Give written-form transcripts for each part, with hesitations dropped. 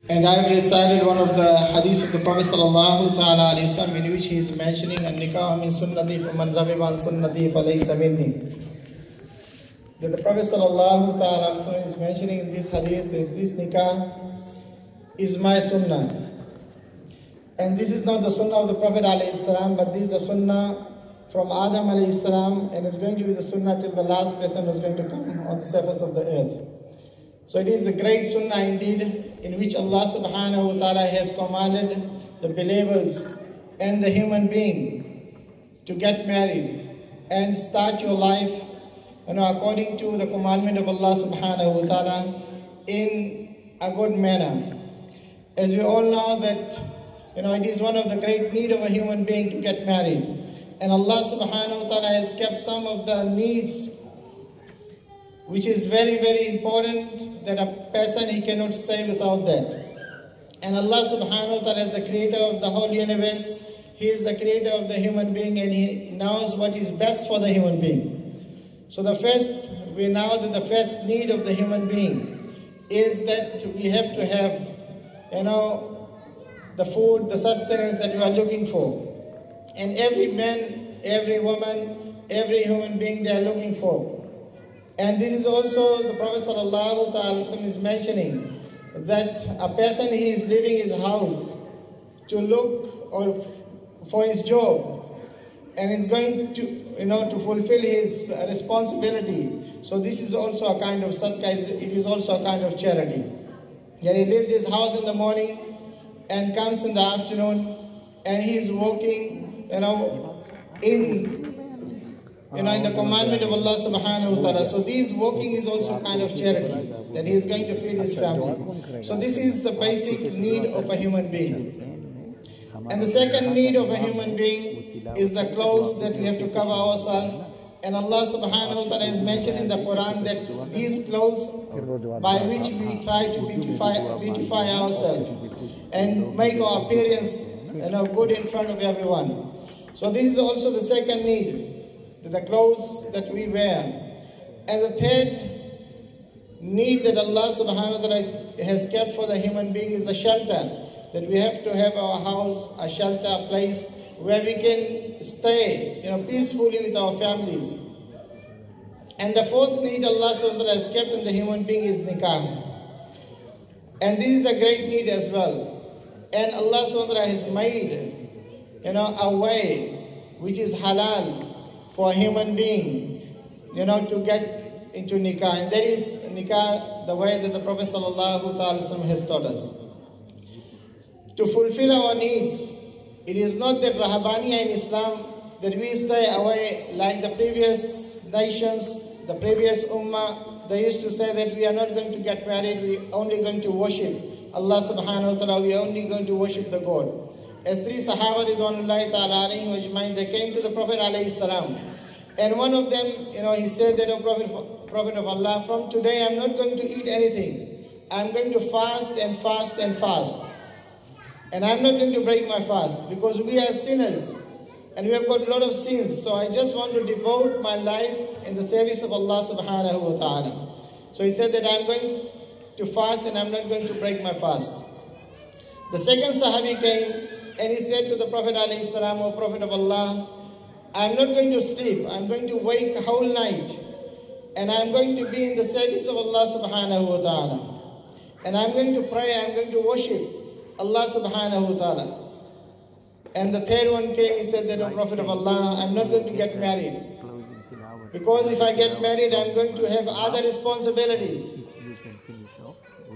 And I've recited one of the hadiths of the Prophet sallallahu ta'ala alayhi wa sallam in which he is mentioning an-nikah min sunnati faman rabiba an sunnati falaysa minni. That the Prophet sallallahu ta'ala alayhi wa sallam is mentioning in this hadith, this nikah is my sunnah. And this is not the sunnah of the Prophet alayhi salam, but this is the sunnah from Adam alayhi salam, and it's going to be the sunnah till the last person who is going to come on the surface of the earth. So it is a great sunnah indeed, in which Allah subhanahu wa ta'ala has commanded the believers and the human being to get married and start your life, according to the commandment of Allah subhanahu wa ta'ala in a good manner. As we all know that, it is one of the great need of a human being to get married. And Allah subhanahu wa ta'ala has kept some of the needs which is very, very important, that a person, he cannot stay without that. And Allah subhanahu wa ta'ala is the creator of the whole universe. He is the creator of the human being, and He knows what is best for the human being. So we know that the first need of the human being is that we have to have, the food, the sustenance that we are looking for. And every man, every woman, every human being they are looking for. And this is also the Prophet sallallahu ta'ala is mentioning, that a person, he is leaving his house to look for his job, and is going to fulfill his responsibility. So this is also a kind of sadaqah, it is also a kind of charity. That he leaves his house in the morning and comes in the afternoon, and he is walking, in the commandment of Allah subhanahu wa ta'ala. So this walking is also kind of charity, that he is going to feed his family. So this is the basic need of a human being. And the second need of a human being is the clothes, that we have to cover ourselves. And Allah subhanahu wa ta'ala has mentioned in the Quran that these clothes by which we try to beautify ourselves and make our appearance good in front of everyone. So this is also the second need, the clothes that we wear. And the third need that Allah subhanahu wa ta'ala has kept for the human being is the shelter, that we have to have our house, a shelter, a place where we can stay peacefully with our families. And the fourth need Allah subhanahu wa ta'ala has kept in the human being is nikah. And this is a great need as well. And Allah subhanahu wa ta'ala has made a way which is halal for a human being to get into nikah. And that is nikah, the way that the Prophet sallallahu ta'ala has taught us. To fulfill our needs, it is not that Rahabaniya in Islam, that we stay away like the previous nations, the previous ummah. They used to say that we are not going to get married, we are only going to worship Allah subhanahu wa ta'ala, we are only going to worship the God. As three Sahaba ridwanullahi ta'ala alayhim ajma'in, they came to the Prophet alayhi salam. And one of them, he said that, "O Prophet of Allah, from today I'm not going to eat anything. I'm going to fast and fast and fast. And I'm not going to break my fast, because we are sinners and we have got a lot of sins. So I just want to devote my life in the service of Allah subhanahu wa ta'ala." So he said that I'm going to fast and I'm not going to break my fast. The second Sahabi came and he said to the Prophet alayhi salam, "O Prophet of Allah, I'm not going to sleep. I'm going to wake a whole night. And I'm going to be in the service of Allah subhanahu wa ta'ala. And I'm going to pray, I'm going to worship Allah subhanahu wa ta'ala." And the third one came, he said that, "O Prophet of Allah, I'm not going to get married. Because if I get married, I'm going to have other responsibilities.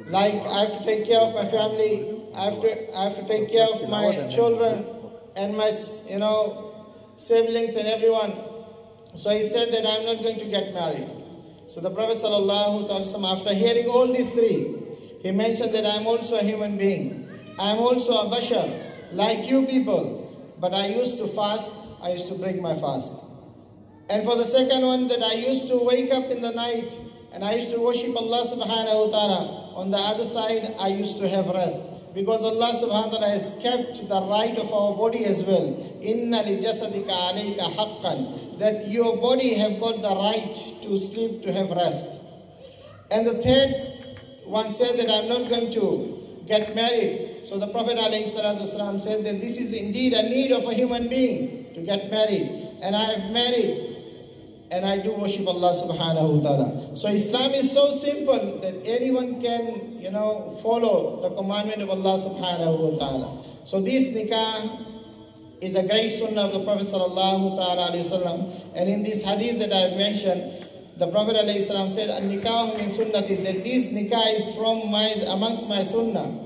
Like I have to take care of my family, I have to take care of my children and my siblings and everyone." So he said that I'm not going to get married. So the Prophet sallallahu alaihi wasallam, after hearing all these three, he mentioned that I'm also a human being. I'm also a bashar, like you people. But I used to fast, I used to break my fast. And for the second one, that I used to wake up in the night and I used to worship Allah subhanahu wa ta'ala. On the other side, I used to have rest. Because Allah subhanahu wa ta'ala has kept the right of our body as well. Inna li jasadika alayka haqqan. That your body have got the right to sleep, to have rest. And the third one said that I'm not going to get married. So the Prophet ﷺ said that this is indeed a need of a human being to get married. And I have married and I do worship Allah subhanahu wa ta'ala. So Islam is so simple that anyone can, follow the commandment of Allah subhanahu wa ta'ala. So this nikah is a great sunnah of the Prophet sallallahu ta'ala alayhi wasallam. And in this hadith that I have mentioned, the Prophet alayhi salam said, "An-nikahu min sunnati," that this nikah is from amongst my sunnah.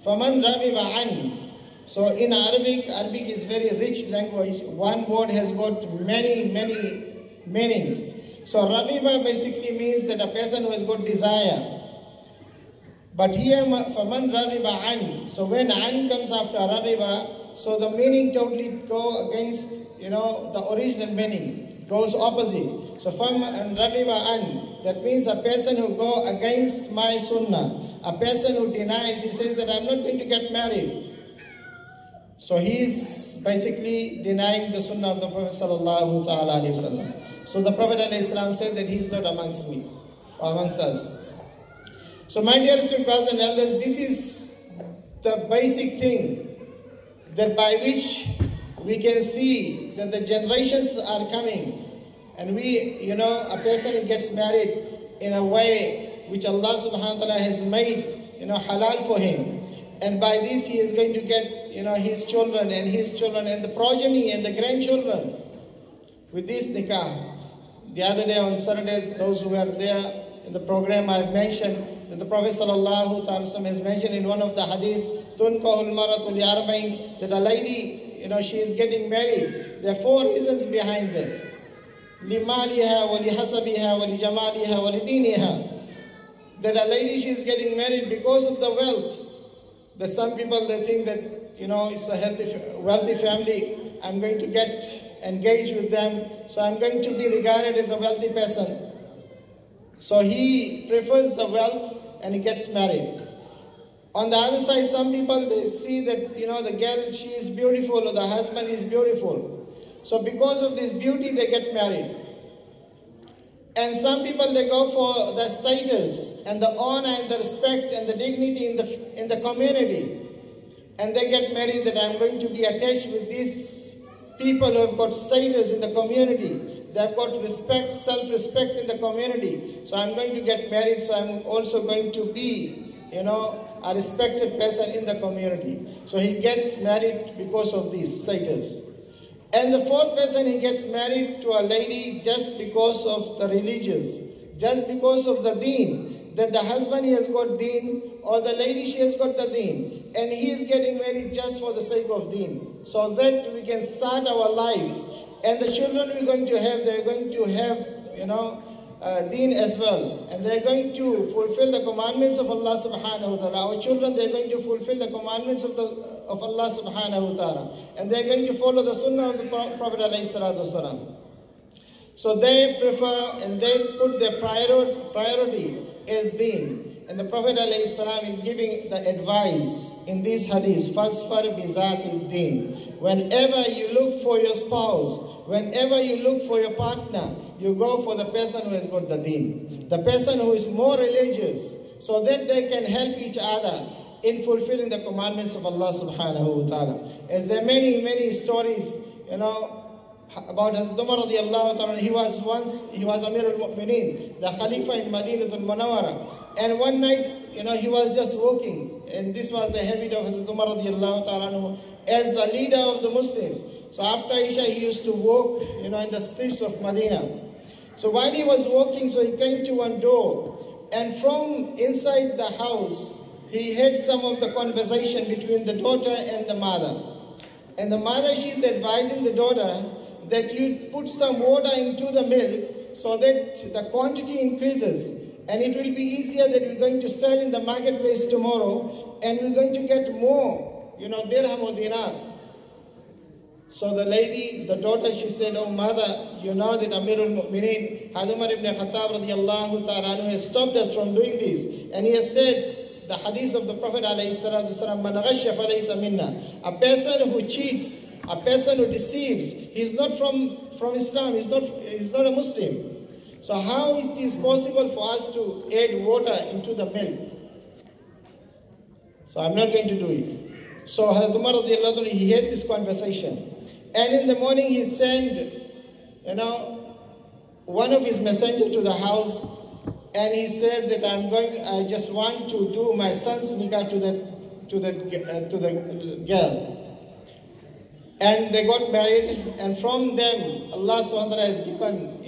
فَمَنْ رَغِبَ عَنْ. So in Arabic is very rich language. One word has got many meanings. So Rabiba basically means that a person who has got desire. But here, فَمَنْ رَغِبَ عَنْ. So when an comes after Rabiba, so the meaning totally go against, the original meaning. It goes opposite. So فَمَنْ رَغِبَ عَنْ, that means a person who go against my sunnah. A person who denies, he says that I'm not going to get married. So he is basically denying the sunnah of the Prophet sallallahu ta'ala alayhi wasallam. So the Prophet alayhi salam said that he is not amongst me, or amongst us. So my dearest brothers and elders, this is the basic thing that by which we can see that the generations are coming. And a person who gets married in a way which Allah subhanahu wa ta'ala has made, halal for him. And by this he is going to get, his children and the progeny and the grandchildren with this nikah. The other day on Saturday, those who were there in the program, I have mentioned that the Prophet sallallahu ta'ala has mentioned in one of the hadiths, "Tunkahul maratu li'arba'in," that a lady, she is getting married. There are 4 reasons behind that. لِمَالِهَا وَلِحَسَبِهَا وَلِجَمَالِهَا وَلِدِينِهَا. That a lady, she is getting married because of the wealth. That some people, they think that, it's a wealthy family. I'm going to get engaged with them, so I'm going to be regarded as a wealthy person. So he prefers the wealth and he gets married. On the other side, some people, they see that, the girl, she is beautiful or the husband is beautiful. So because of this beauty, they get married. And some people, they go for the status and the honor and the respect and the dignity in the community. And they get married that I'm going to be attached with these people who have got status in the community. They have got respect, self-respect in the community. So I'm going to get married, so I'm also going to be, a respected person in the community. So he gets married because of this status. And the 4th person, he gets married to a lady just because of the religious, just because of the deen. That the husband, he has got deen, or the lady, she has got the deen. And he is getting married just for the sake of deen. So that we can start our life. And the children we're going to have, they're going to have, deen as well. And they're going to fulfill the commandments of Allah subhanahu wa ta'ala. Our children, they're going to fulfill the commandments of Allah subhanahu wa ta'ala. And they're going to follow the sunnah of the Prophet alayhi salatu wasalam. So they prefer and they put their priority as deen. And the Prophet alayhi salam is giving the advice in this hadith, "Fasfar bizati deen." Whenever you look for your spouse, whenever you look for your partner, you go for the person who has got the deen. The person who is more religious, so that they can help each other in fulfilling the commandments of Allah subhanahu wa ta'ala. As there are many stories, about Hazrat Umar radiallahu ta'ala. He was Amir al-Mu'mineen, the Khalifa in Madinah al-Munawwara. And one night, he was just walking. And this was the habit of Hazrat Umar radiallahu ta'ala as the leader of the Muslims. So after Isha, he used to walk, in the streets of Medina. So while he was walking, so he came to one door. And from inside the house, he heard some of the conversation between the daughter and the mother. And the mother, she's advising the daughter that you put some water into the milk so that the quantity increases. And it will be easier that we're going to sell in the marketplace tomorrow. And we're going to get more, dirham or dinar. So the lady, the daughter, she said, "Oh mother, you know that Amir al-Mu'mineen, Umar ibn Khattab radiallahu ta'ala has stopped us from doing this. And he has said, the hadith of the Prophet alayhi salatu wasalam, "Man ghashya falaysa minna." A person who cheats, a person who deceives, he's not from Islam, he's not a Muslim. So how it is possible for us to add water into the milk? So I'm not going to do it. So Hazrat Umar radiallahu anhu, he had this conversation. And in the morning he sent, one of his messengers to the house, and he said that I just want to do my son's nikah to the girl. And they got married, and from them, Allah subhanahu wa ta'ala has given,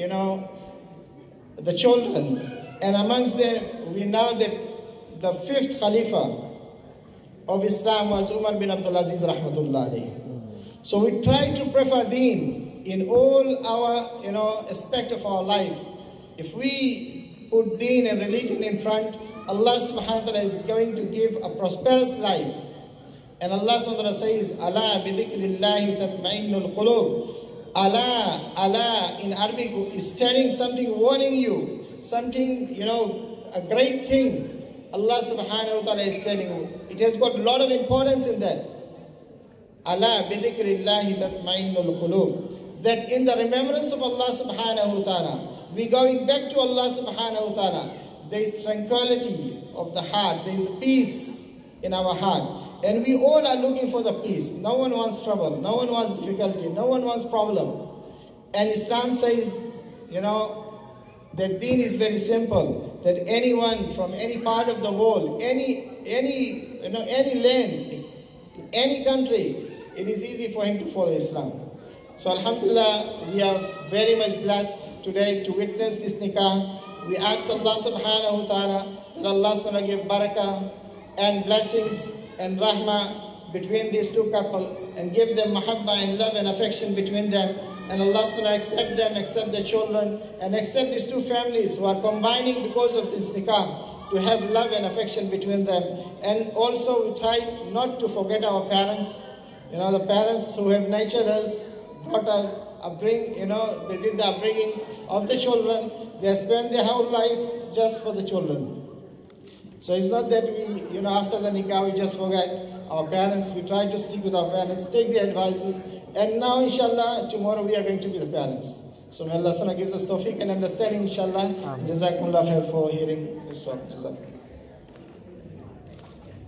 the children. And amongst them, we know that the 5th Khalifa of Islam was Umar bin Abdul Aziz rahmatullah alayhi. So we try to prefer deen in all our, aspect of our life. If we put deen and religion in front, Allah subhanahu wa ta'ala is going to give a prosperous life. And Allah subhanahu wa ta'ala says, Allah bidhikrillahi tatma'innul qulub. Allah in Arabic is telling something, warning you, something, a great thing. Allah subhanahu wa ta'ala is telling you. It has got a lot of importance in that. Allah bidhikrillahi tatma'innul qulub. That in the remembrance of Allah subhanahu wa ta'ala, we going back to Allah subhanahu wa ta'ala, there is tranquility of the heart, there is peace in our heart. And we all are looking for the peace. No one wants trouble, no one wants difficulty, no one wants problem. And Islam says, that deen is very simple, that anyone from any part of the world, any land, any country, it is easy for him to follow Islam. So alhamdulillah, we are very much blessed today to witness this nikah. We ask Allah subhanahu wa ta'ala that Allah is going to give barakah and blessings and rahmah between these two couples and give them mahabbah and love and affection between them. And Allah is going to accept them, accept their children, and accept these two families who are combining because of this nikah to have love and affection between them. And also we try not to forget our parents. The parents who have nurtured us, brought up, they did the upbringing of the children. They spend their whole life just for the children. So it's not that we, after the nikah, we just forget our parents. We try to stick with our parents, take their advices. And now, inshallah, tomorrow we are going to be the parents. So may Allah gives us tawfiq and understanding, inshallah. Jazakumullah khair for hearing this talk. Jazakumullah.